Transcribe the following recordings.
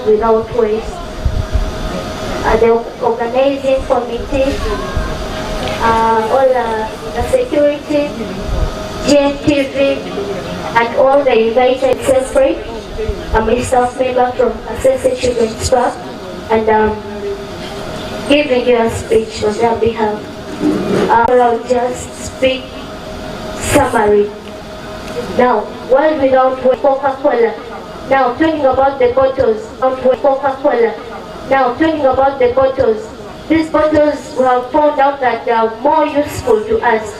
without waste. The organizing committee, all the security, GNTV, and all the invited separate. I'm a staff member from Assessor Children's Park, and giving you a speech on their behalf. I'll just speak summary. Now, World Without Waste, Coca-Cola. Now, talking about the bottles of Coca-Cola. Now, talking about the bottles. These bottles, we have found out that they are more useful to us.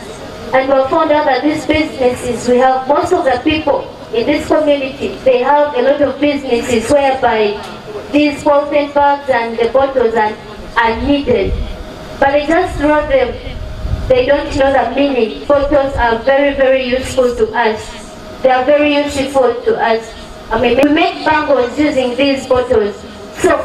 And we have found out that these businesses, we have most of the people in this community, they have a lot of businesses whereby these fountain bags and the bottles are needed. But they just throw them. They don't know the meaning. Bottles are very, very useful to us. They are very useful to us. I mean, we make bangles using these bottles. So,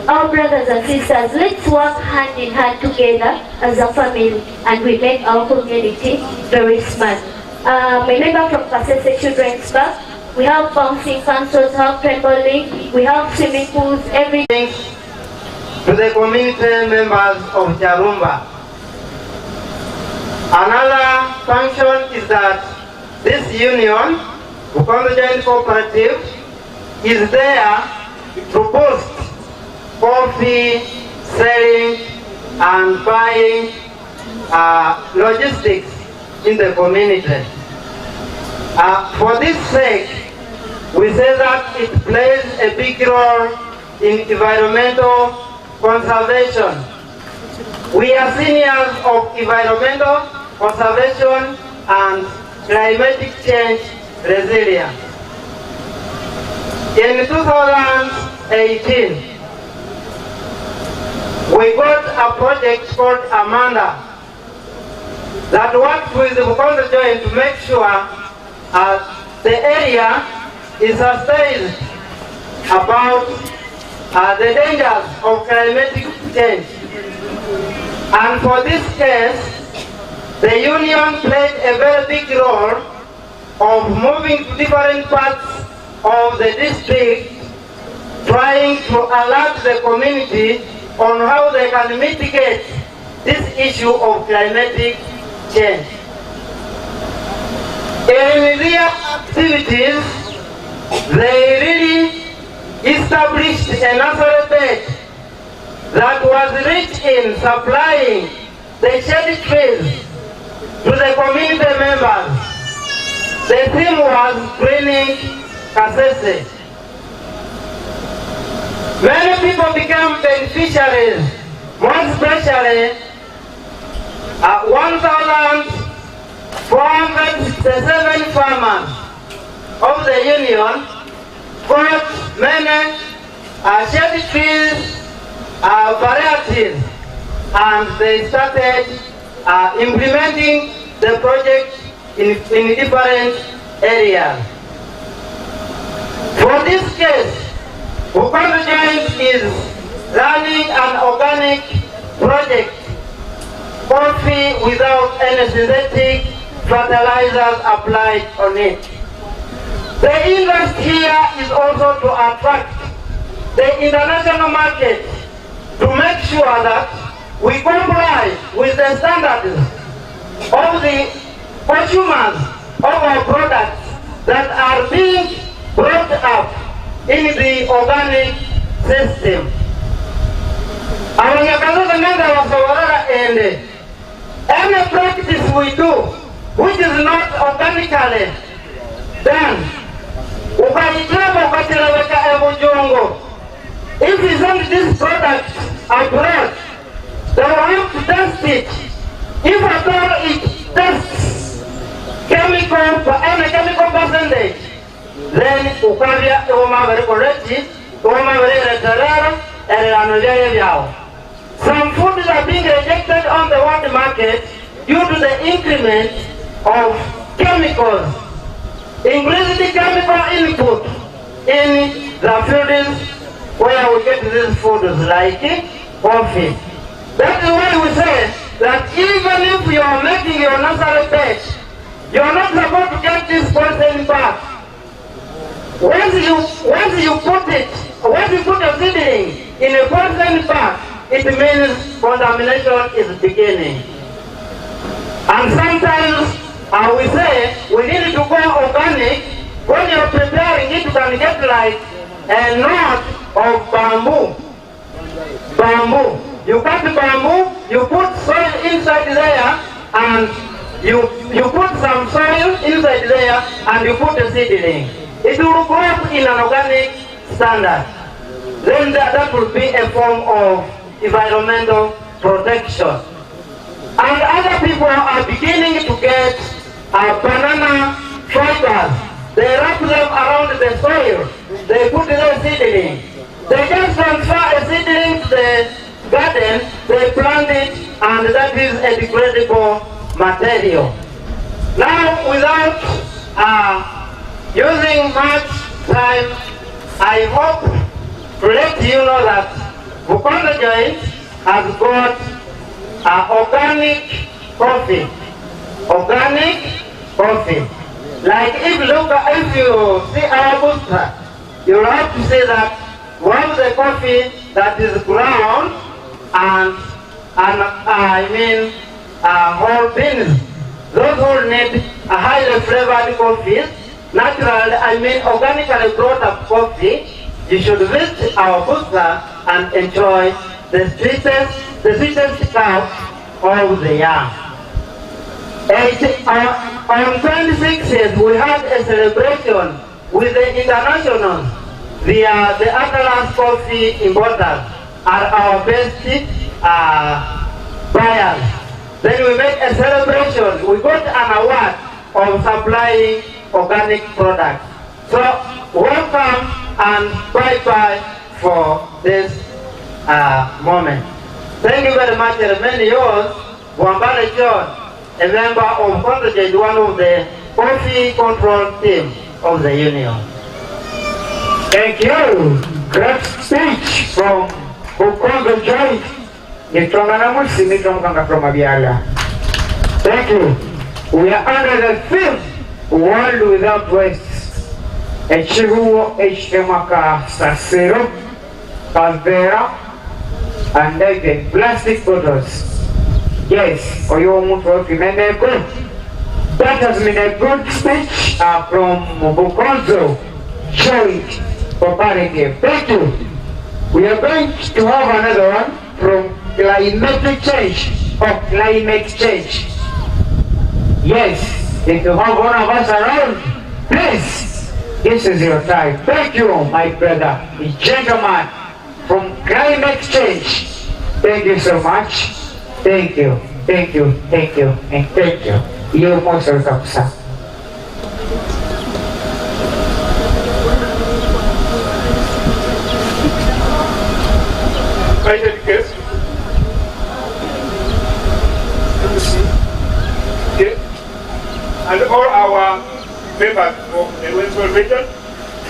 our brothers and sisters, let's work hand in hand together as a family, and we make our community very smart. A member from Kasese Children's Park, we have bouncing castles, have trampoline, we have swimming pools, everything. To the community members of Charumba. Another function is that this union, Bukondo Joint Cooperative, is there to boost coffee selling and buying logistics in the community. For this sake, we say that it plays a big role in environmental conservation. We are seniors of environmental conservation and climatic change resilience. In 2018, we got a project called Amanda that worked with the Bukondo Joint to make sure the area is sustained about the dangers of climatic change. And for this case, the union played a very big role of moving to different parts of the district, trying to alert the community on how they can mitigate this issue of climatic change. In their activities, they really established a nursery bed that was rich in supplying the shade trees to the community members. The theme was greening Kasese. Many people became beneficiaries, more especially 1,467 farmers of the union got many shade trees varieties, and they started implementing the project in different areas. For this case, Bukondo Joint is running an organic project, coffee without any synthetic fertilizers applied on it. The interest here is also to attract the international market to make sure that we comply with the standards of the consumers of our products that are being brought up in the organic system. Any practice we do which is not organically done, if we send this product abroad, they will have to test it. If at all it tests chemical for any chemical percentage, then ukavya very correct, some foods are being rejected on the world market due to the increment of chemicals, increasing chemical input in the fields where we get these foods like coffee. That is why we say that even if you are making your nursery bed, you are not supposed to get this poison back. Once you put a In a person part, it means contamination is beginning. And sometimes we say we need to go organic. When you're preparing it, you can get like a knot of bamboo. You cut the bamboo, you put soil inside there, and you put some soil inside there, and you put the seedling. It will grow up in an organic standard. Then that will be a form of environmental protection. And other people are beginning to get banana fibers. They wrap them around the soil. They put their seedling. They just transfer a seedling to the garden, they plant it, and that is a degradable material. Now, without using much time, I hope to let you know that Bukondo Joint has got organic coffee. Organic coffee. Like if you see our booster, you'll have to say that one of the coffee that is ground and whole beans. Those who need a highly flavored coffee, natural, organically brought up coffee, you should visit our booster and enjoy the sweetest cup of the year. On 26th, we had a celebration with the internationals. The Atlas Coffee importers are our best buyers. Then we made a celebration. We got an award of supplying organic products. So welcome and bye-bye for this moment. Thank you very much. Many yours, Wambale John, a member of Congress, one of the coffee control team of the union. Thank you. Great speech from Bukondo Joint. Thank you. We are under the fifth World Without Waste. Echihuo Echemaka Sasero, Calvera, and then plastic bottles. Yes, that has been a good speech from Bukondo Joint Cooperative. Thank you. We are going to have another one from climate change. Yes, if you have one of us around, please, this is your time. Thank you, my brother, the gentleman from climate change. Thank you so much. Thank you, and thank you. You're most welcome, sir. Invited guests. Okay. And all our members of the Western region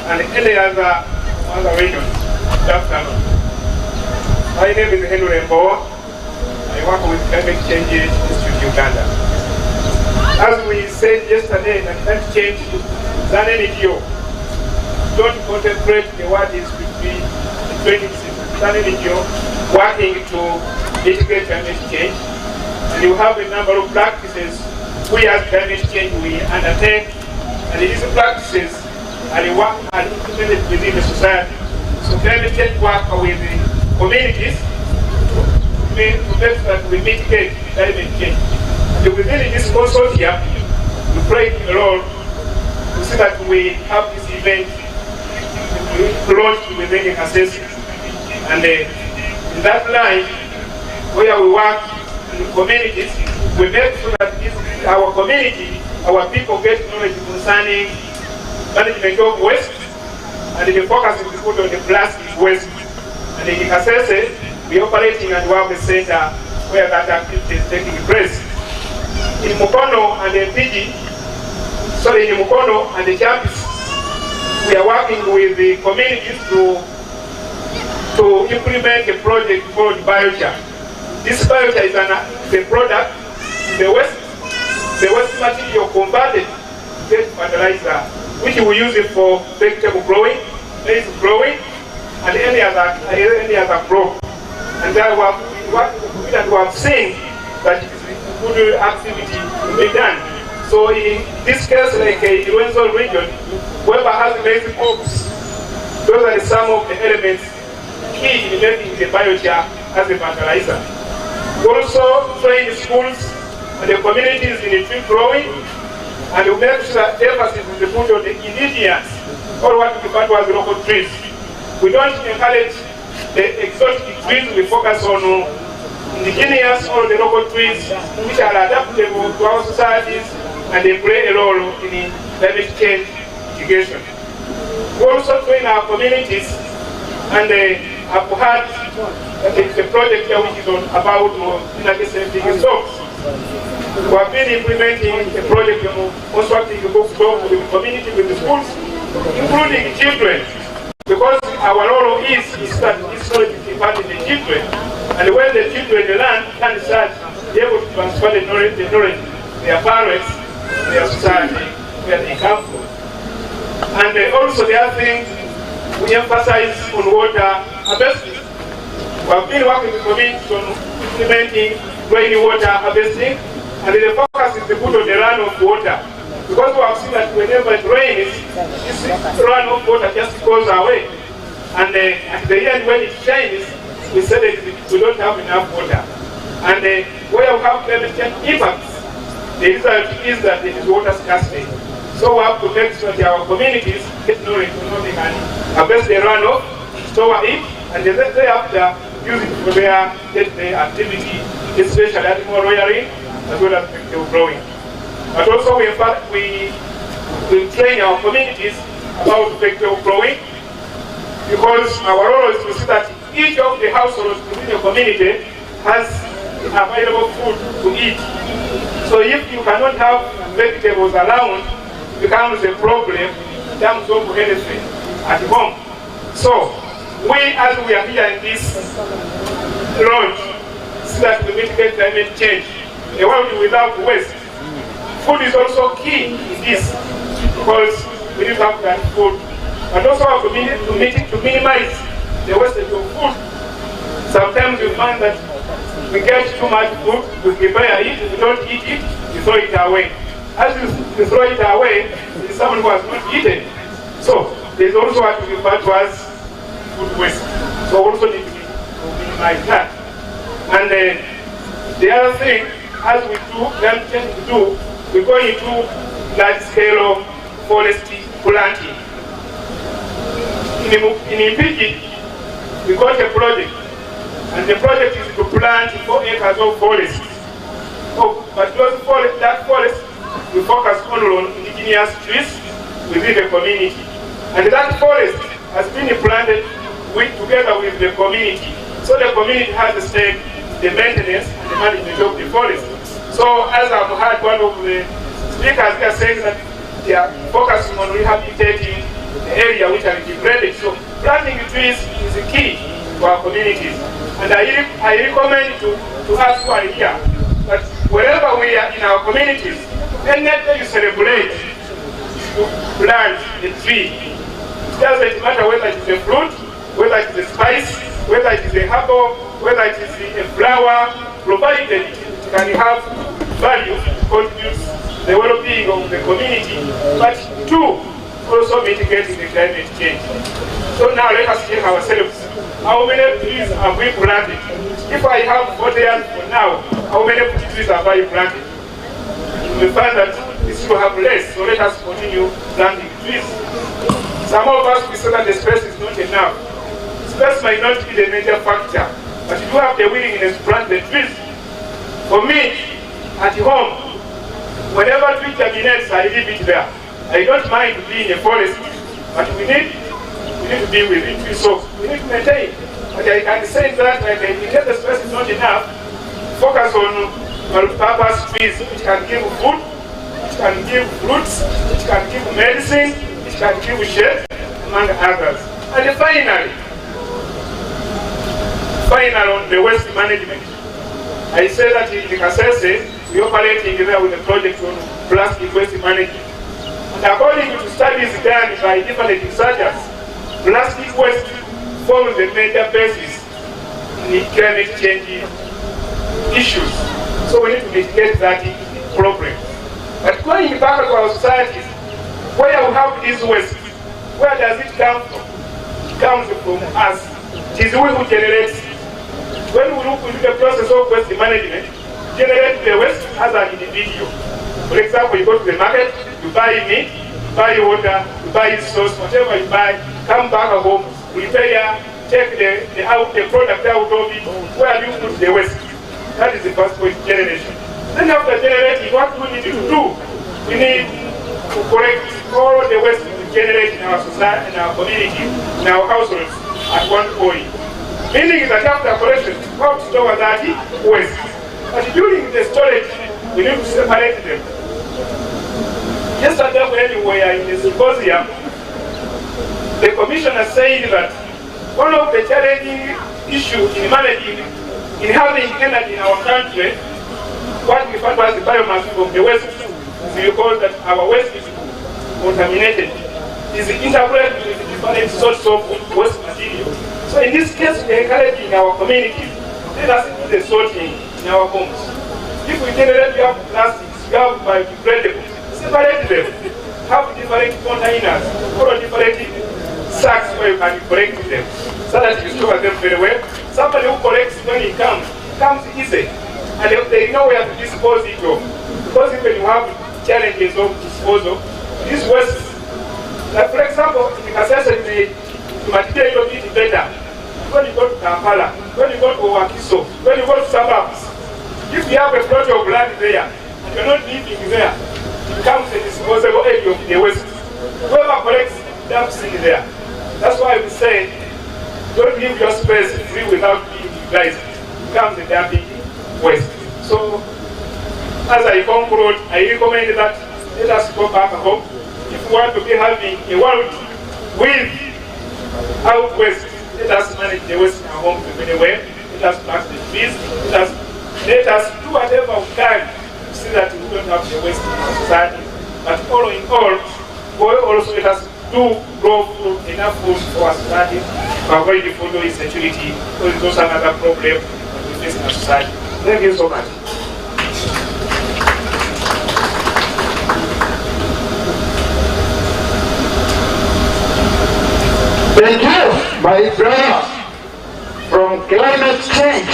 and any other regions. Good afternoon. My name is Henry Mbowa. I work with Climate Change Institute Uganda. As we said yesterday, that climate change is an NGO. Don't contemplate the word is to be an NGO working to mitigate climate change. And you have a number of practices we as climate change we undertake, and these practices are implemented within the society. So climate change work with the communities to make sure that we mitigate climate change. And within this consortium, we play a role to see that we have this event launched within the assessment. And in that line, where we work in the communities, we make sure that our community, our people get knowledge concerning management of waste, and the focus is put on the plastic waste. And in Kasese, we operating and work the center where that activity is taking place. In Mukono and the in Mukono and the campus, we are working with the communities to implement a project called Biochar. This Biochar is a product, the waste material converted to get fertilizer, which we use it for vegetable growing, maize growing, and any other crop. And then we have seen that it is good activity to be done. So in this case, like in the Rwenzori region, whoever has maize cobs, those are some of the elements key in making the biochar as a fertilizer. We also train schools and the communities in tree growing, and we make sure that emphasis is put on the indigenous, or what we refer to as local trees. We don't encourage the exotic trees, we focus on indigenous or the local trees which are adaptable to our societies and they play a role in climate change mitigation. We also train our communities, and I've had the project here which is about inaccessible stocks. We have been implementing a project of constructing a book store with the community, with the schools, including children, because our role is that this knowledge is imparted in the children, and when the children learn and start, they're able to transfer the knowledge to their parents, their society, where they come from. And also the other thing, we emphasize on water harvesting. We have been working with communities on implementing rainwater harvesting, and the focus is to put on the runoff water. Because we have seen that whenever it rains, this runoff water just goes away. And at the end when it shines, we say that we don't have enough water. And where we have climate change impacts, the result is that it is water scarcity. So we have to make sure that our communities get knowledge on how they can harvest the runoff, store it, and then thereafter use it for their day-to-day activity, especially animal rearing as well as vegetable growing. But also we train our communities about vegetable growing, because our role is to see that each of the households within the community has available food to eat. So if you cannot have vegetables around, it becomes a problem in terms of anything at home. So we, as we are here in this launch, see that we mitigate climate change, a world without waste. Food is also key in this, because we need to have that food. But also our community to minimize the wastage of food. Sometimes we find that we get too much food, we prepare it, we don't eat it, we throw it away. As we throw it away, it's someone who has not eaten. So there's also what we refer to as food waste. So we also need to minimize that. And the other thing, as we tend to do, we go into large-scale forestry planting. In Impigi, we got a project, and the project is to plant 4 acres of forest. But that forest, we focus only on indigenous trees within the community. And that forest has been planted together with the community. So the community has to stake the maintenance and the management of the forest. So as I've heard one of the speakers here saying that they are focusing on rehabilitating the area which are degraded. So planting trees is the key to our communities. And I recommend to us who are here that wherever we are in our communities, any day you celebrate, you plant a tree. It doesn't matter whether it is a fruit, whether it is a spice, whether it is a herbal, whether it is a flower, provided it can have value, contributes the well-being of the community, but two, also mitigating the climate change. So now let us check ourselves. How many trees have we planted? If I have 40 years from now, how many trees have I planted? We find that we still have less, so let us continue planting trees. Some of us, we say that the space is not enough. Space might not be the major factor, but you do have the willingness to plant the trees. For me, at home, whenever tree germinates, I leave it there. I don't mind to be in a forest, but we need to be within trees, so we need to maintain. But I can say that because the space is not enough, focus on multi-purpose trees which can give food, which can give fruits, which can give medicine, which can give shade, among others. And finally, on the waste management. I say that in the Kasese, we operate in there with a project on plastic waste management. And according to studies done by different researchers, plastic waste forms the major basis in climate change issues. So we need to mitigate that problem. But going back to our societies, where we have this waste, where does it come from? It comes from us. It is we who generate it. When we look into the process of waste management, generate the waste as an individual. For example, you go to the market, you buy meat, you buy water, you buy sauce, whatever you buy, come back home, prepare, take the product out of it, where do you put the waste? That is the first point, generation. Then after generating, what do we need to do? We need to correct all the waste we generate in our society, in our community, in our households at one point. Meaning that after collection, how to store that waste. But during the storage, we need to separate them. Yesterday when we were in the symposium, the commissioner said that one of the challenging issues in managing, in having energy in our country, what we found was the biomass from the waste is because that our waste is contaminated, is integrated with different sorts of waste material. So in this case, we are encouraging our community, let us do the sorting in our homes. If we generate, we have plastics, we have biodegradables, separate them, have different containers, or different sacks where you can collect them, so that you store them very well. Somebody who collects when he comes easy, and they know where to dispose it of. Because even you have challenges of disposal, this waste, like for example, in Kasese, the material is better. When you go to Kampala, when you go to Wakiso, when you go to suburbs, if you have a plot of land there, and you're not living there, it becomes a disposable area of the waste. Whoever collects dumps in there. That's why we say, don't leave your space free without being utilized. It becomes a dumping waste. So, as I conclude, I recommend that let us go back home. If we want to be having a world without waste, let us manage the waste in our homes very well. Let us plant the trees. Let us do whatever we can to see that we don't have the waste in our society. But all in all, also let us do grow food, enough food for our society to avoid the food insecurity, because it's also another problem that we face in our society. Thank you so much. Thank you, my brother, from Climate Change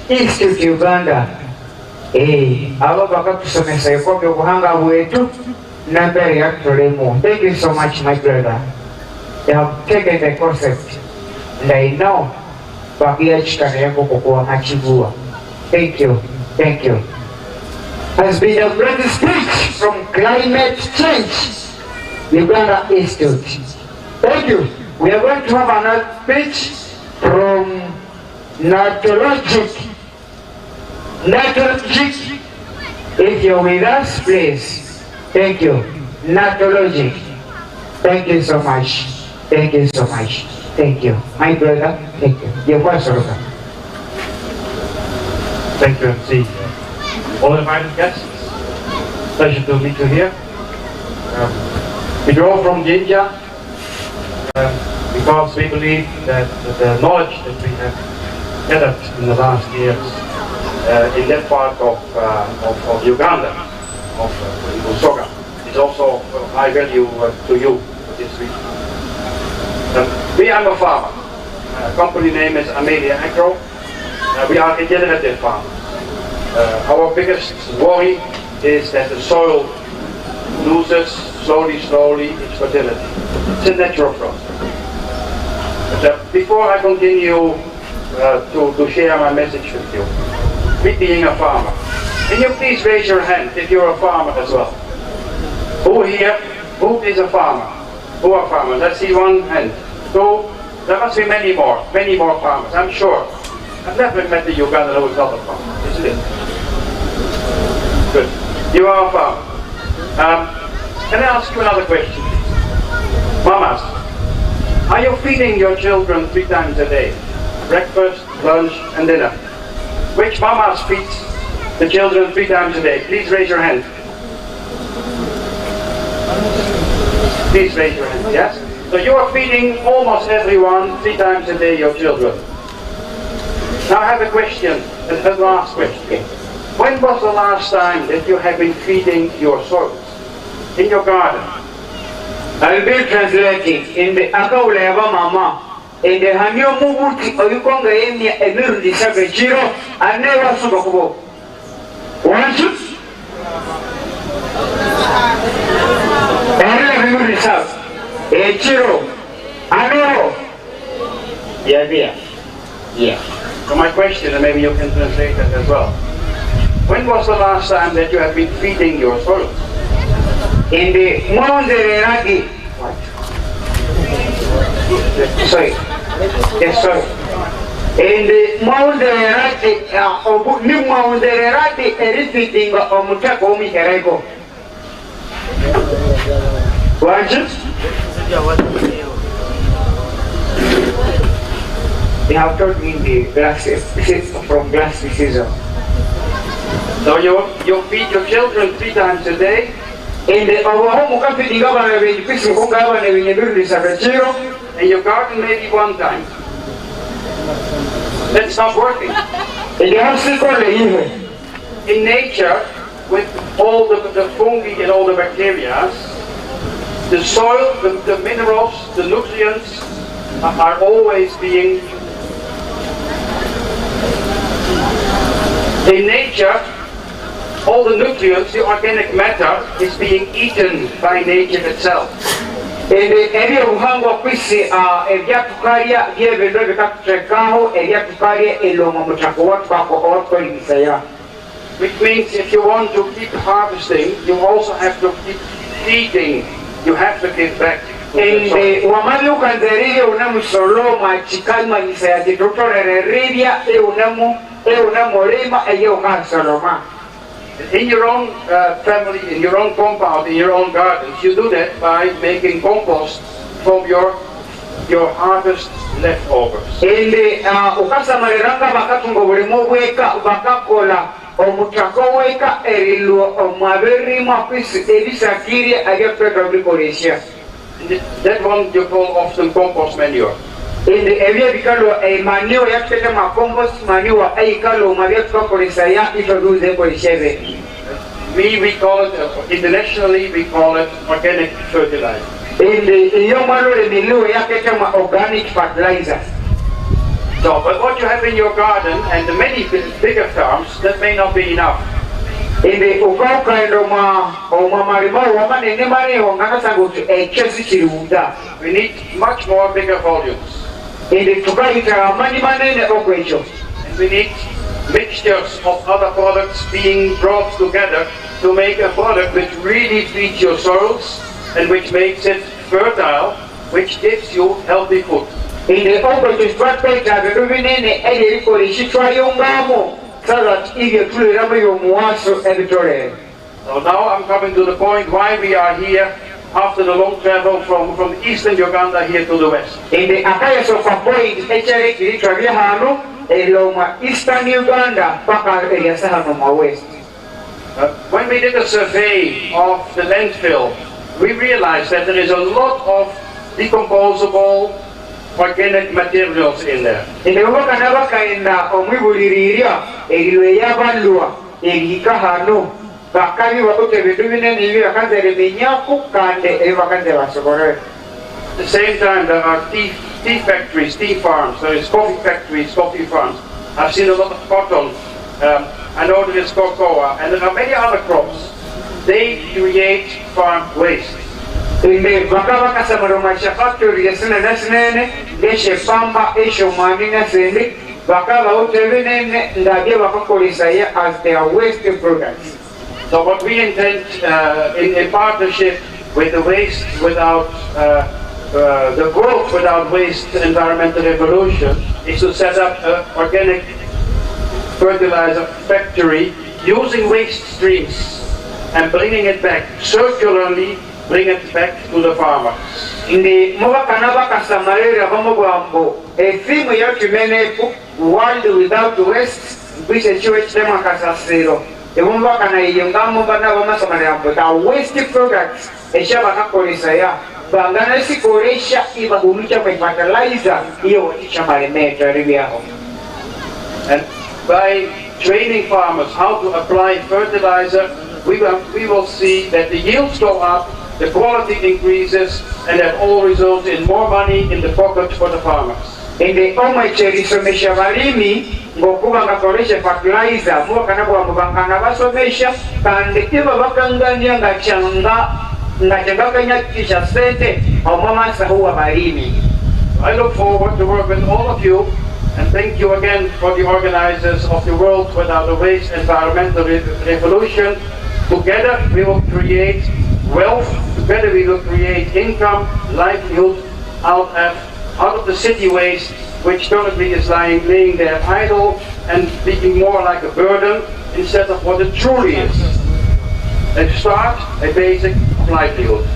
Institute Uganda. Abo bakatusomesa ekobya obuhanga bwetu nambere yatulemu. Thank you so much, my brother. They have taken the concept, and I know bakia chikana yako kukuwa machibua. Thank you, thank you. Has been a great speech from Climate Change Uganda Institute. Thank you. We are going to have another speech from Natologic. Natologic, if you're with us, please. Thank you. Natologic. Thank you so much. Thank you so much. Thank you. My brother, thank you. You're welcome. Thank you, MC. All invited guests, pleasure to meet you here. We drove from Jinja because we believe that the knowledge that we have gathered in the last years in that part of Uganda, of Busoga, is also of high value to you for this reason. We are a farmer. Company name is Amelia Agro. We are regenerative farmers. Our biggest worry is that the soil loses slowly its fertility. It's a natural process. But before I continue to share my message with you, me being a farmer, can you please raise your hand if you're a farmer as well? Who here? Who is a farmer? Who are farmers? Let's see one hand. Two. There must be many more farmers, I'm sure. I've never met a Ugandan who is not a farmer, isn't it? Good. You are a farmer. Can I ask you another question? Mamas, are you feeding your children 3 times a day? Breakfast, lunch, and dinner. Which mamas feeds the children 3 times a day? Please raise your hand. Please raise your hand, yes? So you are feeding almost everyone 3 times a day, your children. Now I have a question, a last question. When was the last time that you have been feeding your soils in your garden? I'll be translating in the Akaula Mama. In the Hanyo Mubuti or you conga emia a middle disagree chiro, I never saw. One shoot. A chiro. I know. Yeah. So my question, and maybe you can translate that as well. When was the last time that you have been feeding your soil? In the Monzerati. What? Sorry. Yes, sorry. In the Monzerati, New Monzerati, everything of Mutako Mikarego. What? They have taught me the glasses from glass season. So you feed your children 3 times a day? In the home, and your garden maybe 1 time. That's not working. In nature, with all the fungi and all the bacteria, the soil, the minerals, the nutrients are always being... In nature, all the nutrients, the organic matter, is being eaten by nature itself. Which means if you want to keep harvesting, you also have to keep feeding. You have to give back. In your own family, in your own compound, in your own gardens, you do that by making compost from your harvest leftovers. That one you call often compost manure. In the area because a manure yakete ma compost manure ay kalo mabia tukakolesa ya introduce ko ishebe. We call it internationally we call it organic fertilizer. In the yomalo le milu yakete ma organic fertilizer. So, but what you have in your garden and the many bigger farms, that may not be enough. In the ukauka ndoma marima wamane ne mare ongana go to a chesi chiruda. We need much more bigger volumes. In the tukaita mani manene okwecho. And we need mixtures of other products being brought together to make a product which really feeds your soils and which makes it fertile, which gives you healthy food. In the okwecho strategy aberuvinene eliko lishitwa yongamo. So now I'm coming to the point why we are here after the long travel from eastern Uganda here to the west. In the eastern Uganda, west. When we did a survey of the landfill, we realized that there is a lot of decomposable organic materials in there. In the Wakanabaka Omiburiria, Eliya Balua, Elikahano, Bakari Wakutevin, Kanyaku, Kande, Evakande. At the same time, there are tea factories, tea farms, there is coffee factories, coffee farms. I've seen a lot of cotton. I know there is cocoa, and there are many other crops. They create farm waste. In the Bakavaka Samaromacha factory, the Senate, Deshe Pamba, Esho Manina Sendi, Bakava Utevin, and Dageva Polisaya as their waste products. So, what we intend in partnership with the Waste Without the Growth Without Waste Environmental Revolution is to set up an organic fertilizer factory using waste streams and bringing it back circularly. Bring it back to the farmers. In the Movakanabaka Samaria Homogrambo, a theme we have to manage world without waste, which is Jewish Demakasasero. The Mombakana Yungamo Banava Samaria, but our waste products, a Shabaka Polisaya, bangana sikoresha iba hulucha kwa fertilizer iyo watisha malemeta ribiaho. And by training farmers how to apply fertilizer, we will see that the yields go up, the quality increases, and that all results in more money in the pocket for the farmers. Ende omwecherisomesha balimi ngokuba ngakoresha fertilizer muba kanabwa mubangana basomesha kandi iba bakanganya ngachangakanyakisha sente omamasa huwa balimi. I look forward to work with all of you, and thank you again for the organizers of the World Without a Waste Environmental Revolution. Together we will create wealth, together we will create income, livelihood out of the city waste, which currently is laying there idle and being more like a burden instead of what it truly is. Let's start a basic livelihood.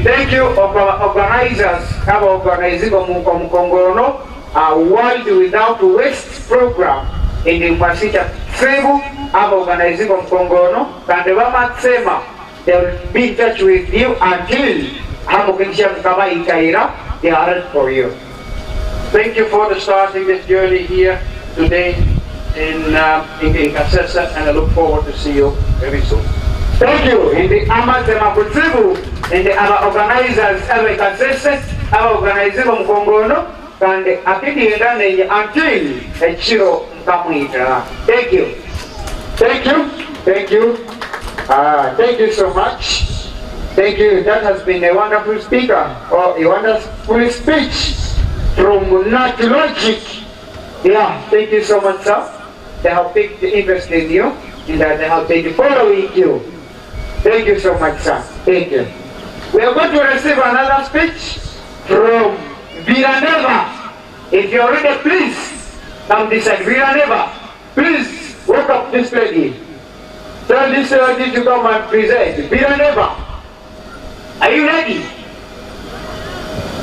Thank you organizers have organizing Mkongono a World Without Waste program in the Masita Trebu have organizing Mkongono Kandeva Sema. They will be in touch with you until they are for you. Thank you for starting this journey here today in Kasese, and I look forward to see you very soon. Thank you. In the Amatema Kutribu, in the other organizers, Ave Kasese, our organizing Mkongono, and the Akiti until a Chiro Kamuita. Thank you. Thank you. Thank you. Thank you so much. Thank you. That has been a wonderful speaker, or a wonderful speech from Logic. Yeah, thank you so much, sir. They have taken interest in you, and that they have taken following you. Thank you so much, sir. Thank you. We are going to receive another speech from Viraneva. If you are ready, please come this side. Viraneva, please walk up this lady. Tell this lady to come and present. Viraneva, are you ready?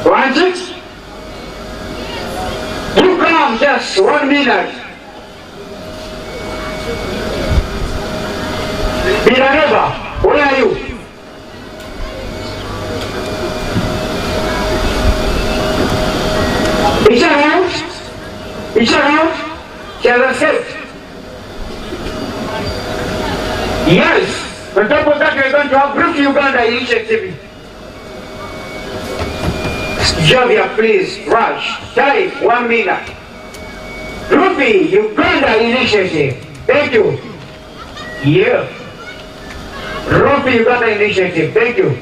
One six. You come just 1 minute. Viraneva, where are you? Is she around? Is she around? She has escaped. Yes. On top of that, we are going to have Rufi Uganda initiative. Javia, please, rush. Time, 1 minute. Rufi Uganda initiative. Thank you. Yeah. Rufi Uganda initiative. Thank you.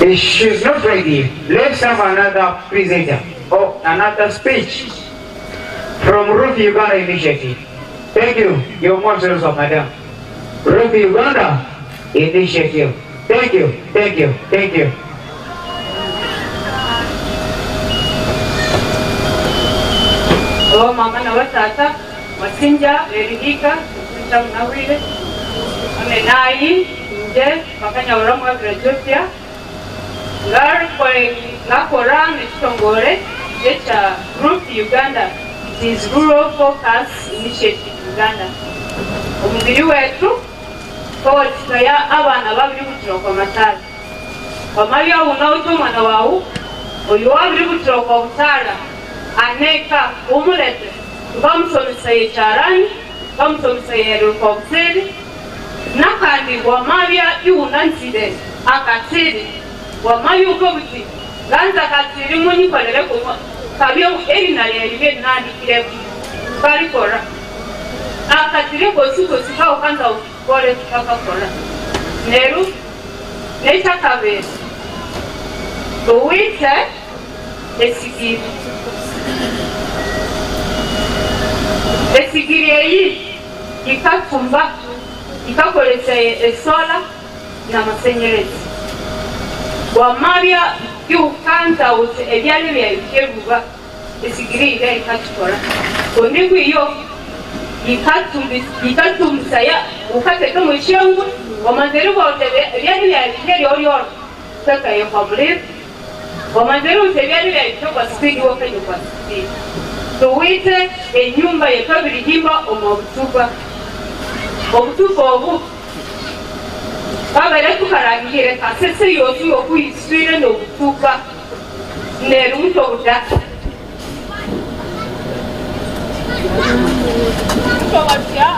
If she's not ready, let's have another presenter or another speech from Rufi Uganda initiative. Thank you. You're most welcome, madam. Rufi Uganda initiative. Thank you. Thank you. Thank you. Oh, mama na watata, wasinja, erigika, kuta mnawile, amenai, nje, makanya uramu wa graduatia, ngari kwa lakoran itongore, echa Group Uganda, it is Rural Focus Initiative Uganda. Umubiri wetu, kwa watikaya abana babiri butiro kwa matala. Kwa maria unautu mwana wau, uyuwabiri butiro kwa butala, aneka umulete bamusomeseye cyarani bamusomeseye rukobseri nakandi wamabya iwunansire akatiri wamayuko biti ganza katiri munyikolere ko kabyo erinali eribe nandi kirebu barikora akatiri ko sika ukanza ukore tukakora neru nechakabe tuwite esigiri esigiri ikatumba ikakolesa esola na masenyerezi wamabya yukanza uti ebyali byaikeruba esigiri ile ikachikora kondiku iyo ikatumsaya ukateka mushengu wamazeri wote byali byaikeruba yorioro saka yekabuliri wamazeri wote byali byaikeruba spidi wokenye kwa spidi tuwite enyumba yekabiri himba omubutuba obutuba obu babere tukarangire kasese yosu yokuyiswire nokutuka nerumuto budaka Towatia,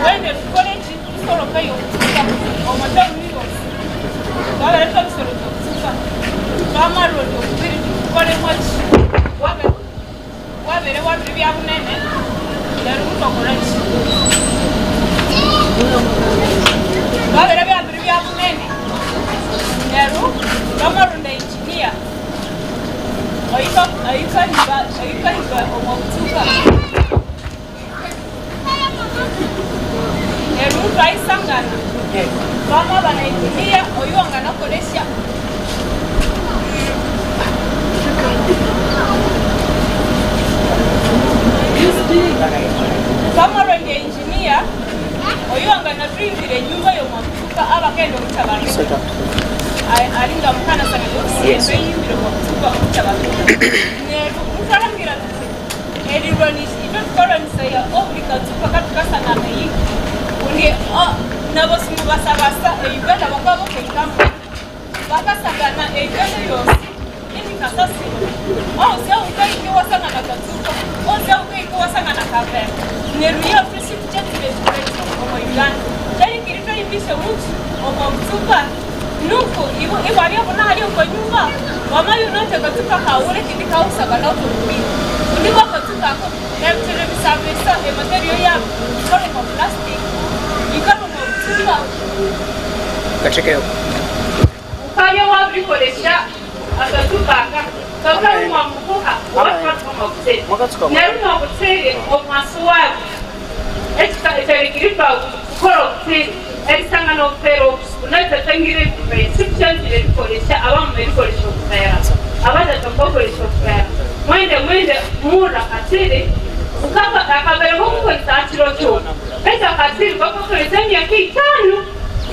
when the college is sort of pay or Madame News. Father, I thought so. Mama wrote of spirit, calling much. What they want to be up name, the root of orange. Father, I have to be up name. The root, Mama and the engineer. Are you Erutu aisangana. Mama banaitumia oyuanga na koresha. Kama ronge engineer oyuanga na tuingire nyumba yo matuka abakendo mutabantu. Alinga mukana sana yokusiembe yimbiro matuka mutabantu. Ne mukarangira Edironis even currency ya obliga tukakatuka sana meyi. Undi nabosimu basabasa Uganda bakabo kekamba. Bakasagana Uganda yose. Ini kasasi. Ose ukai wasanga na katuka. Ose ukai wasanga na kafe. Neruya friendship chat with omo Uganda. Tani kirito ibisho mutu omo mtuka. Nuko ibo ali abona ali ko nyumba. Wama yunote katuka kaule kidika usagala utubi. Undi bakatuka ko nemtere bisabisa e material ya kore ko plastic. Ikano mo mtuka. Kachekeo. Ukanya wa brikoresha akatuka aka. Kaka mwa mkuka watu kama kute. Neruma kutere omasuwa. Esta eterikiripa koro kute. Erisanga no pero unaweza tangire prescription ile kuresha abamu kuresha kufaya. Abada tukoresha kufaya. Mwende mura katiri ukaba akabere ngo kwitachiro cyo esa katiri bako kwezeni ya kitanu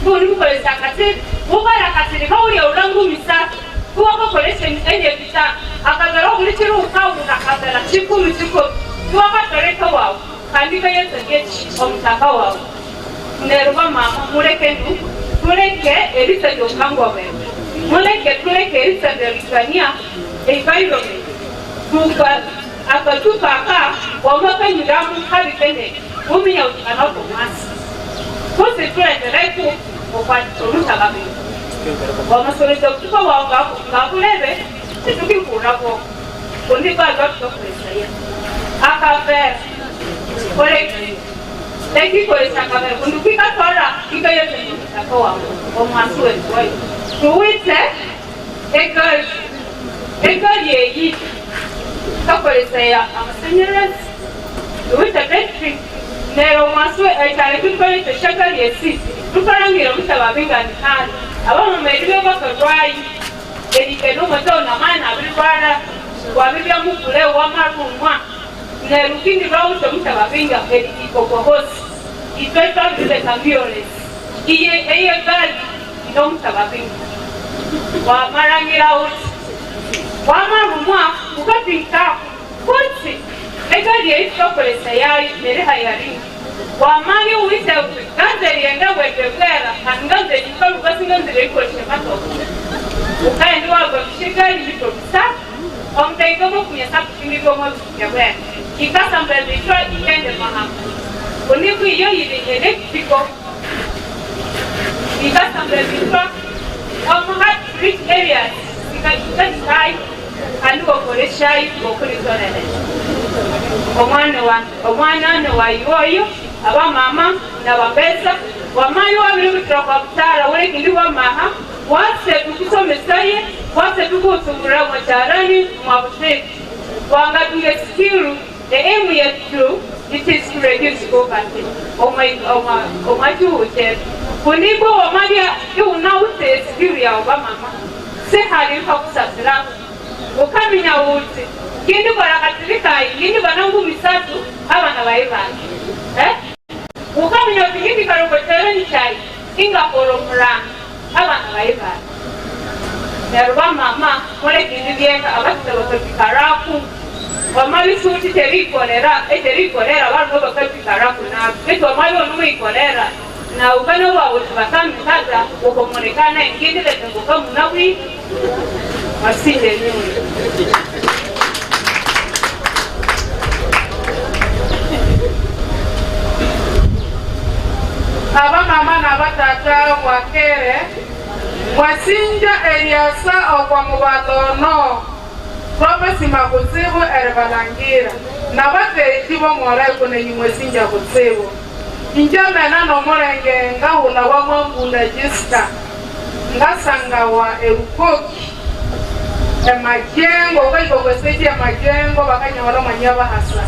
buri mukoreza katiri ubara katiri kauri urangu misatu kuwa koresha ende kitanu akabere ngo kiro ukawura akabere chiko kuwa katoreka wao kandika yeto gechi omutaka wao nerwa mama muleke elisa yo kangwa wewe muleke elisa de Litania environment kuka akatuka aka wamaka nyiramu habitene uminya utikana ko masi kose twende reku opati oluta gabe wamasore kutuka wanga ngakulebe tukikura ko kundi ba doctor kwesaya akabe kore teki kore sakabe kundi kikatora kikayote kitakoa omwasuwe twai tuwite ekali yeyi kakoresaya amashanyarazi uwita battery nero maswe cyane tukoresha shakari yesi tukarangira mutababingana kandi abana medibe bakarwayi erike no mutona mana abirwara wabibya mukule wa marumwa nero kindi bawuze mutababinga erike kokohosi itweta bize kambiores iye gari no mutababinga wa marangira uti wamarumwa ukapika kuti egari yeitokolesa yayi mere hayari wamani uwise ganzeri yenda wetebwera kanganze yikaluka singanzeri yikoleshe matoko ukaendi wagwa kishigari bito bisa omutaikomo kunyesa kushingirwomo yabwera ikasambrazishwa ikende mahama uniku iyo yiri elektriko ikasambrazishwa omuha rich areas ikaikai kandi wakoreshayi wokurizonene omwana wa yoyo abamama nabambeza wamayi wabiri kutira kwa butara wuleki ndi wamaha wase tukusomesaye wase tukusubura mwacyarani mwabuseki wangatunge skill the aim yetu it is to reduce poverty omwacyuhutera kundibo wamalya iwunawute skill yawe bamama sehali kakusasira ukaminya wuti kindi kora katirikayi kindi banangu misatu abana bayibana ukaminya kindi karokotera nichayi inga koromuranga abana bayibana nerwa mama mole kindi byenga abasita bakabikaraku wamabisuti terikolera bano bakabikaraku na beto amayo numuyikolera na ukana wa utubakami kata ukomonekana ingine letenguka munawi masinde nyuni aba mama na batata wakere wasinja Eliasa okwa mubalono babasima kutsibu erbalangira na batechi bo moreko ne nyumwesinja kutsibu injamena no morenge ngahula wa mwambunda jista ngasanga wa erukoki majengo kaiko kweseje majengo bakanyawala manyaba hasa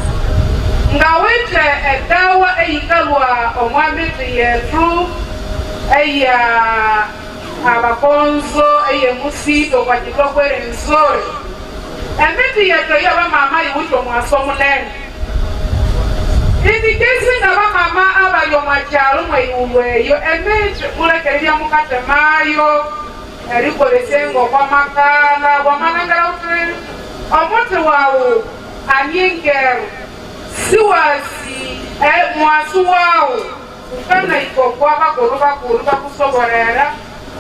ngawite edawa eikalwa omwambiti yetu eya abakonzo eye musito kwa kitokwere nsore emiti yetu yaba mama iwito mwasomo nene indikesi ngaba mama abayo mwachalo mwaiulweyo emiti mulekerebya mukatemayo erikolesengo kwa makala wamanangala utri omuti wawu anyengero siwasi mwasu wawu ukana ikokwa bakuru bakusoborera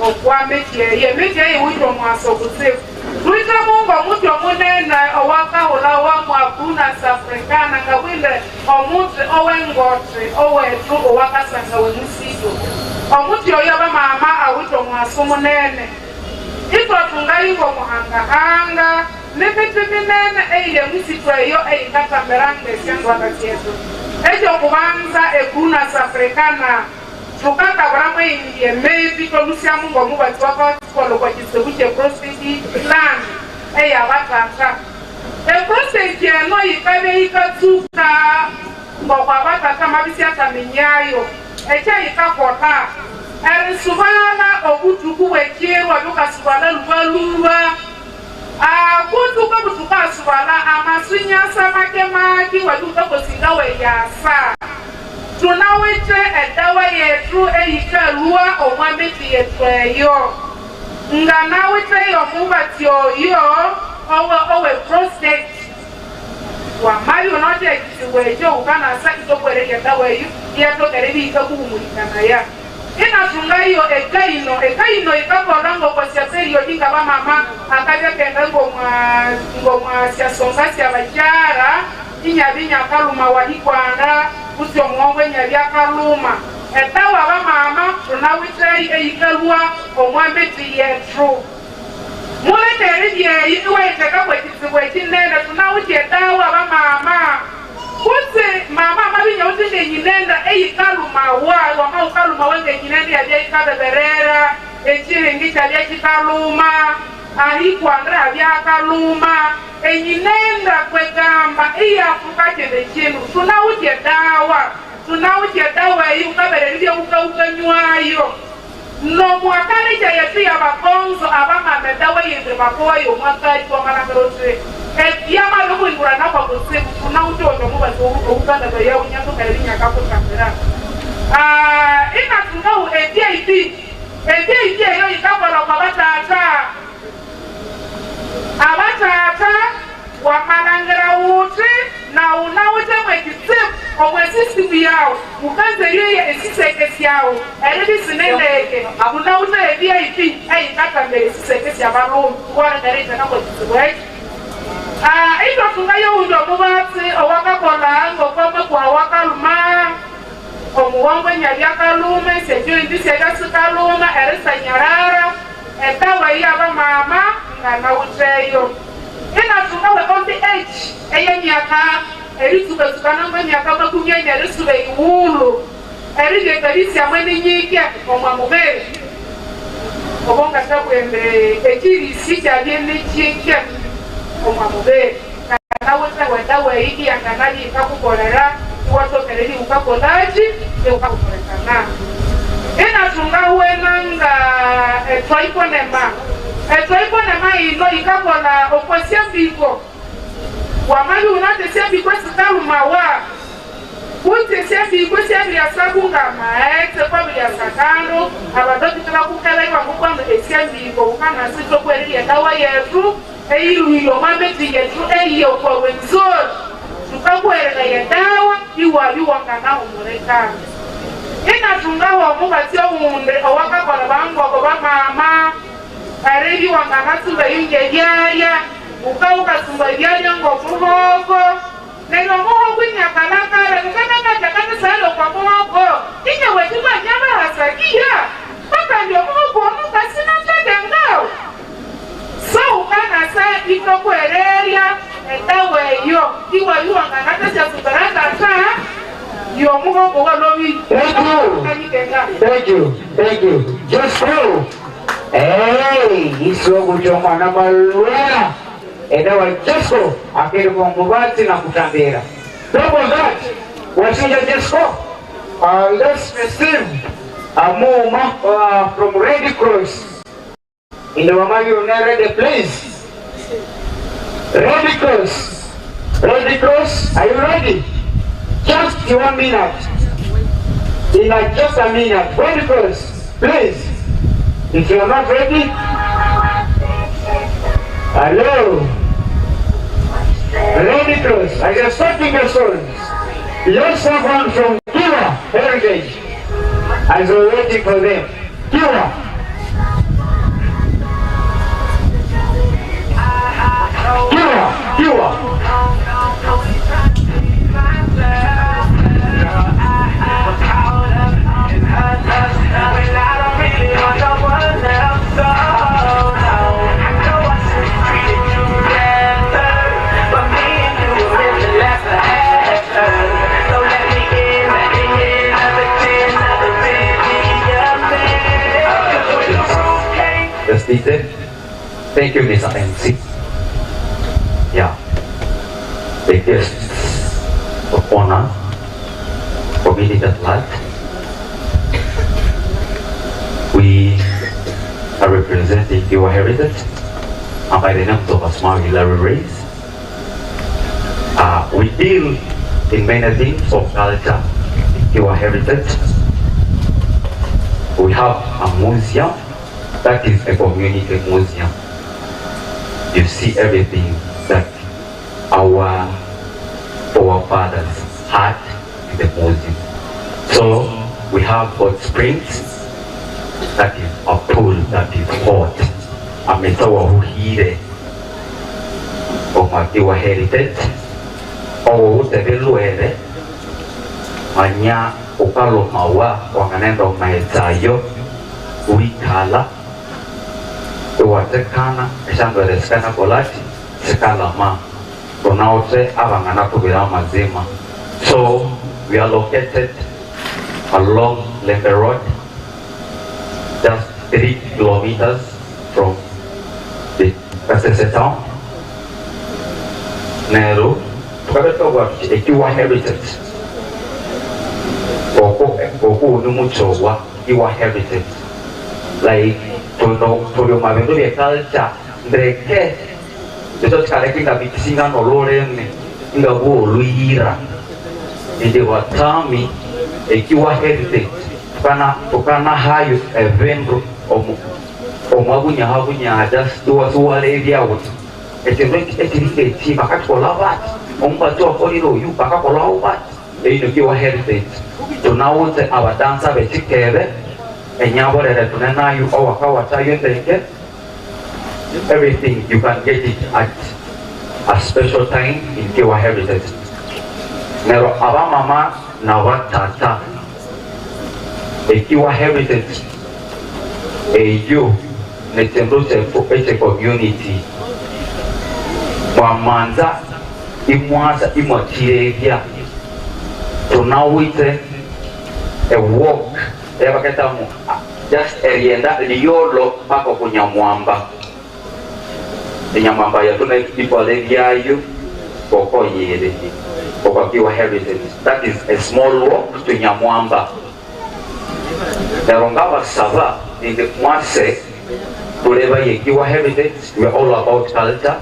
okwa metiye metiye wito mwaso kutsifu Luita mungo muti omunena owakahula wa mwabuna safrikana ngawile omuti owengotre owetu owakasanga wemusito omuti oyaba mama awito mwaso munene ito tungayiwo muhangahanga nepeti minene eile musito eyo eikatamberange syangwaka kyetu ejo kubanza ebuna safrikana tukaka bramo indie maybe tolusia mungo mubati wakakolo kwa kisebuche prostate plan eya batata prostate eno ikabe ikatuka ngokwa batata mabisi ataminyayo echa ikakota erisubana obutuku wekirwa lukasubana lubalulwa kutuka butuka subana amasunya samakemaki waduka kosinga weyasa tunawite edawa yetu eikalua omwambiti yetu eyo nganawite yomubati oyo owe prostate wamali unote ekisiwejo ukanasa itokwereke edawa eyo iyatokerebi ikakuhumulikana ya inatungayo ekaino ikakolango kwa siaseriyo dingaba mama akaja kenda ngomwa siasonga siabajara inyabinya kaluma wahikwana kusi omwongwe nyabiakaluma etawa ba mama tunawite eikalua omwambiti yetu mulekeri byeyi iwaiteka kwekisibwe kinene tunawite etawa ba mama kusi mama mabinya utinde nyinenda eikaluma wama ukaluma wenge nyinenda yabyaikabeberera echiringi chabyakikaluma ahikwanra abyakaluma enyinenda kwegamba iyafuka kende kinu tunawuje dawa eyi ukabereribye ukanywayo no mwakalija yetu yabakonzo abamame dawa yende bakowa yomwakaji wamalangerotre ebyama lokuingura nakwa kusibu tunawuje onomubazi obugandaga yawunyato kalerinyakakutambira inatungawu ebyaibi eyo ikakola kwa batata abatata wamalangira wuti na unawite mwekisibu omwesisibu yawo mukanze yeye esisekesi yawo eribisinendeke unawite ebyip eyikatambere esisekesi yabalumi kuwalengereza nakwekisibu eki ito tungayo undi omubati owakakola ngokomwe kwa wakaluma omuwongwe nyabyakaluma esejo indisi ekasikaluma erisanyarara etawa yaba mama nganawuteyo inatungawe on the age eyenyaka erisubesukana myaka makumyanya erisube iwulu erijekalisi amwene nyike omwamubere obonga tabwembe ekirisi kyabyenikyike omwamubere kanawuta wedawe idi yanganali ikakukolera iwatokereri ukakolaji eukakukolekana inatungawe nanga etwaiponema ino ikakola okwesiambiko wamali unate siambiko sikaluma wa kunte siambiko siambiasakunga maete kwa biasakano abadokitela kukala iwa kukwando esiambiko ukana sito kweli ya dawa yetu eiluhilo mabeti yetu eiyo kwa wenzori tukakwela ya dawa iwa ngana umurekana ina tungaho mukatyo munde owakakola bango bamama aribi wanganatsuba inge byalya ukaukatsumba byalya ngomuhogo nero muhogo inyakalakala nukanakajakatesalo kwa muhogo inyawetiwa nyama hasakia paka ndio muhogo omukasina tadengao so ukanasa ikokwereria etawe yo iwa yuwanganatesasukarakata yo muhogo walobi. Thank you. Just go. Hey, isogo choma na malwela. Edawa just go. Akiri kwa mubati na kutambira. Double that. Wasija just go. Let's receive a moma from Red Cross. In the Mama Ready, please. Red Cross, are you ready? Just 1 minute. In just a minute. Red Cross, please. If you are not ready, hello. Red Cross, I am starting your songs. Let someone from Kiwa Heritage as we're waiting for them. Kiwa. Thank you, Mr. MC. Yeah, the guests of honor, community at large. We are representing your heritage, and by the name of Asma Hilary Reis. We deal in many things of culture, your heritage. We have a museum. That is a community museum. You see everything that our fathers had in the museum. So we have hot springs, that is a pool that is hot. Ametoa uhire omakiwa heritage o utebeluere manya ukalo mawa wanganendo maezayo uikala uwatekana eshamberesekana kolati sekalama konaote abangana kubira mazima. So we are located along Lembe Road, just 3 kilometers from the Kasese town. Nero tukabetoka ikiwa heritage oko numuchowa ikiwa heritage like tulio mavendu ya culture ndreke ndio tukareke ngabikisinga nolorene ngabu luira ndi watami ikiwa heritage tukana hayo evento omwabunya habunya just tuwaleria wote etirike bakakola bati omubato akoliro yu bakakola bati eino kiwa heritage tunawote abadansa betikebe enyaborere tunenayo owakawatayo ndenge. Everything you can get it at a special time in Kiwa heritage. Nero abamama na watata Kiwa heritage eyo netembuse ete community mwamanza imwaza imotireria tunawite a walk ebaketamu just erienda liyolo pako kunyamwamba enyamwamba yatuna ipalegiayo koko yere koko Kiwa heritage. That is a small walk to Nyamwamba. Nerongaba sava in the Mwase tuleva ye Kiwa heritage. We are all about culture.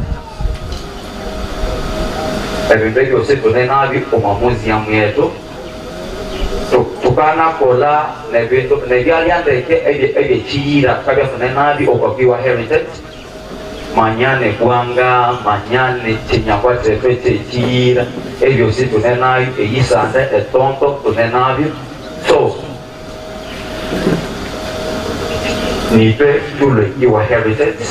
Everybody was saying tunenavi kuma museum yetu tukana kola nevyaliandeke ebe chira kabya tunenavi okwa Kiwa heritage. Manyane Bwanga, Manyane Chinyabwate Fete Chira, Ebyo si tunenayo, Eyisande, Etonto tunenayo. So, Nipe tule your heritage,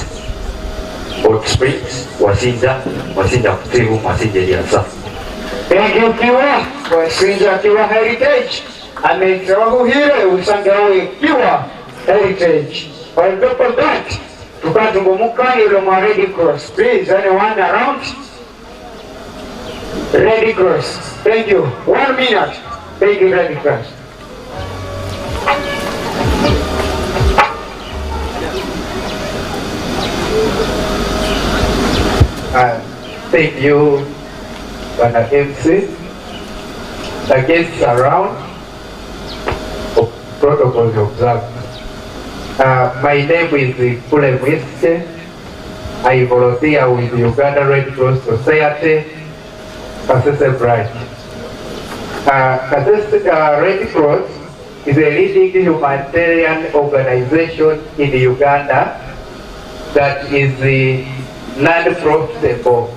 Hot Springs, Wasinja Kutibu, Wasinja Diasa. Thank you, Kiwa, Wasinja Kiwa Heritage. And it's all here, Usangawi Kiwa Heritage. On top of that, Tukatungumukani Loma Red Cross. Please, anyone around? Red Cross. Thank you. 1 minute. Thank you, Red Cross. Thank you, Bwana MC. The guests around, protocols observed. My name is Kule Mwiske. I volunteer with the Uganda Red Cross Society, Kasese branch. Kasese Red Cross is a leading humanitarian organization in Uganda that is non-profitable.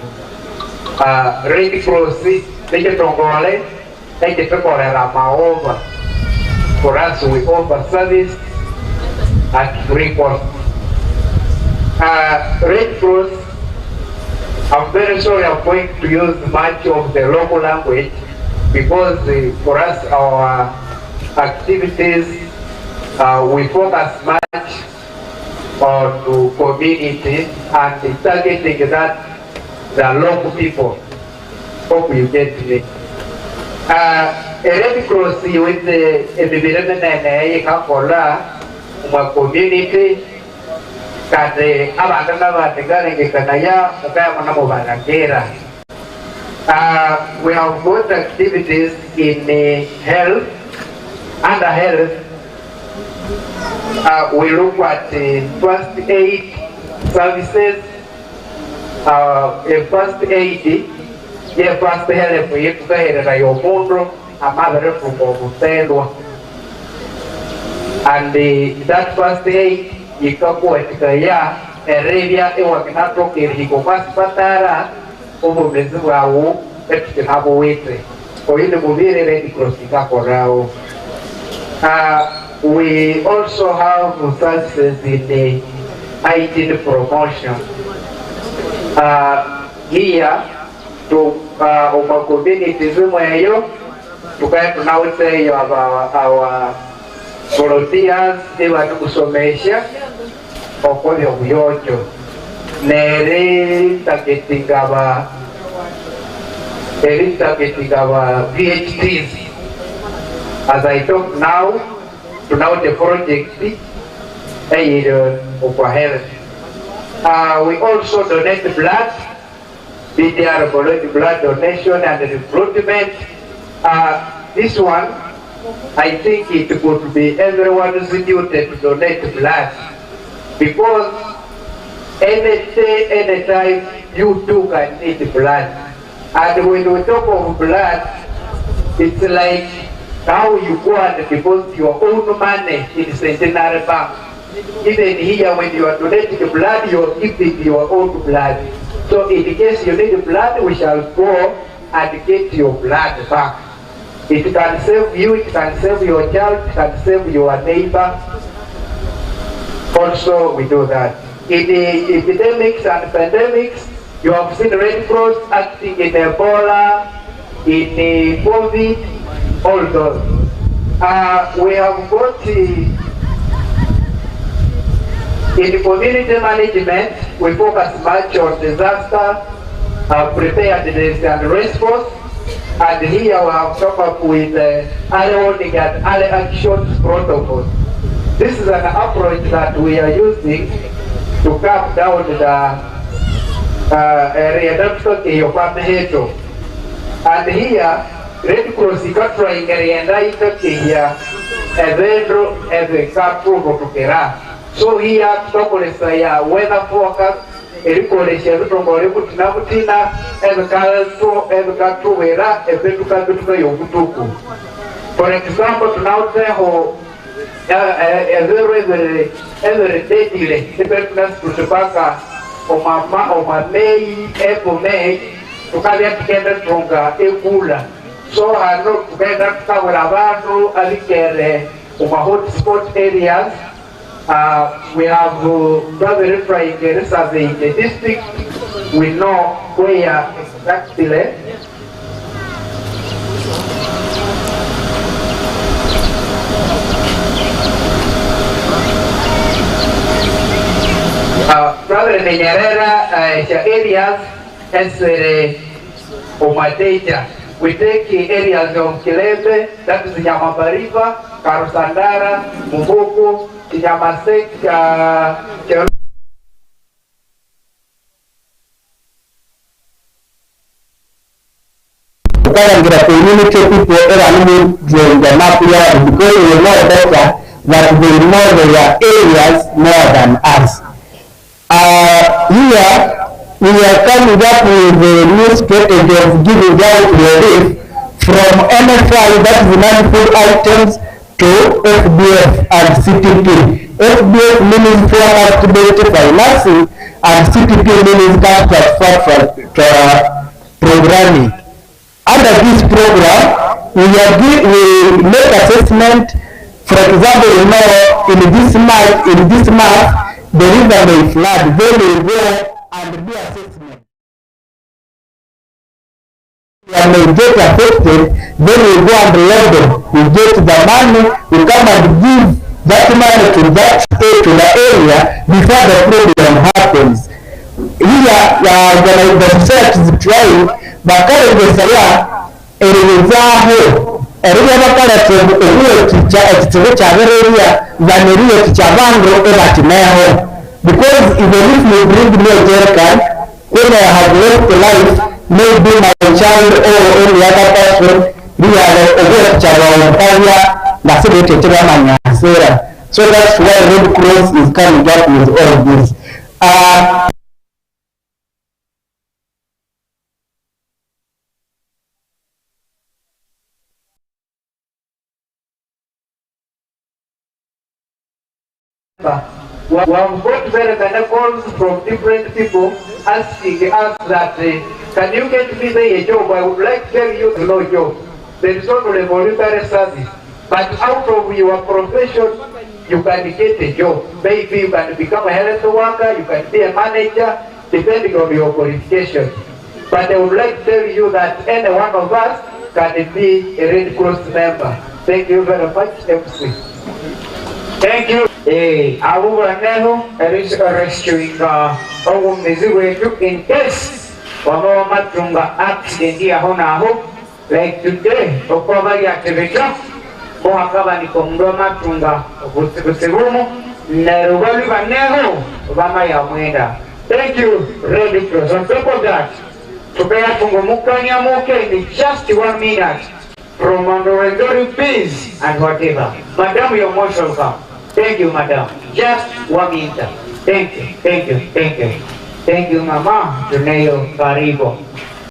Red Cross for us, we offer service at free cost. Red Cross, I'm very sorry I'm going to use much of the local language because for us, our activities, we focus much on the community and targeting that the local people. Hope you get me. Red Cross with the community kade abandana bategane ngekanaya mukaya mwana mubanagera. We have got activities in health. Under health, we look at first aid services, first aid, first help and that first aid ikakuetikaya area ewakinato kiriko pasipatara ubumezibwawo etukinabo wete oyinde mubire Red Cross ikakorao. We also have services in the IT promotion. Here to our communities to now say our volunteers they were to somesha okoyo buyojo nere targeting our PhDs. As I talk now, to now the project of health. We also donate blood, BDR blood donation and recruitment. This one, I think it could be everyone's duty to donate blood because any day, anytime you too can need blood. And when we talk of blood, it's like how you go and deposit your own money in Centenary Bank. Even here, when you are donating blood, you are giving your own blood. So in case you need blood, we shall go and get your blood back. It can save you, it can save your child, it can save your neighbor. Also, we do that. In the epidemics and pandemics, you have seen Red Cross acting in Ebola, in COVID, all those. We have got in community management, we focus much on disaster, preparedness and response. And here we have come up with early warning and early action protocols. This is an approach that we are using to calm down the area of. And here, Red Cross is trying to here as a car to so here, weather forecast, for example, now every day delay, to carry together stronger, cooler. So I know together cover Avano, Alicere, hotspot areas, We have Brother Ephraim Geresa in the district. We know where exactly. Brother Nyerera areas as Omadeja. We take areas of Kilebe, that is Nyamabariva, Karusandara, Mubuku, Nyamasek, the community people during the map year because we know better that they know their areas more than us. Here we are coming up with a new strategy of giving out relief from MFI, that is non-food items, to FBF and CTP. FBF means Fair Stability Financing and CTP means Cash Transfer Programming. Under this program, we make assessment. For example, in this month, the river may flood, very well, and do assessment. And may get affected, then we go and level. We get the money, we come and give that money to that state, to the area, before the problem happens. Here, the society is trying, but currently, erizaho eriya bakaratembu ekitebo kyabereria vaneriyo kicyabango ebatineho, because even if we bring more jerrycan, when I have left life, maybe my child or any other person so that's why Red Cross is coming up with all of this. We have got very many calls from different people asking us that can you get me a job? I would like to tell you no job. There is only voluntary service. But out of your profession, you can get a job. Maybe you can become a health worker, you can be a manager, depending on your qualification. But I would like to tell you that any one of us can be a Red Cross member. Thank you very much, MC. Thank you. I will rescuing in case accident here like today, activity. Thank you, Red Cross. On top of that, in just 1 minute from Mandorendori Peace and whatever. Madam, you're most welcome. Thank you, Madam. Just 1 minute. Thank you, thank you, thank you. Thank you, Mama. Tuneo Karibo.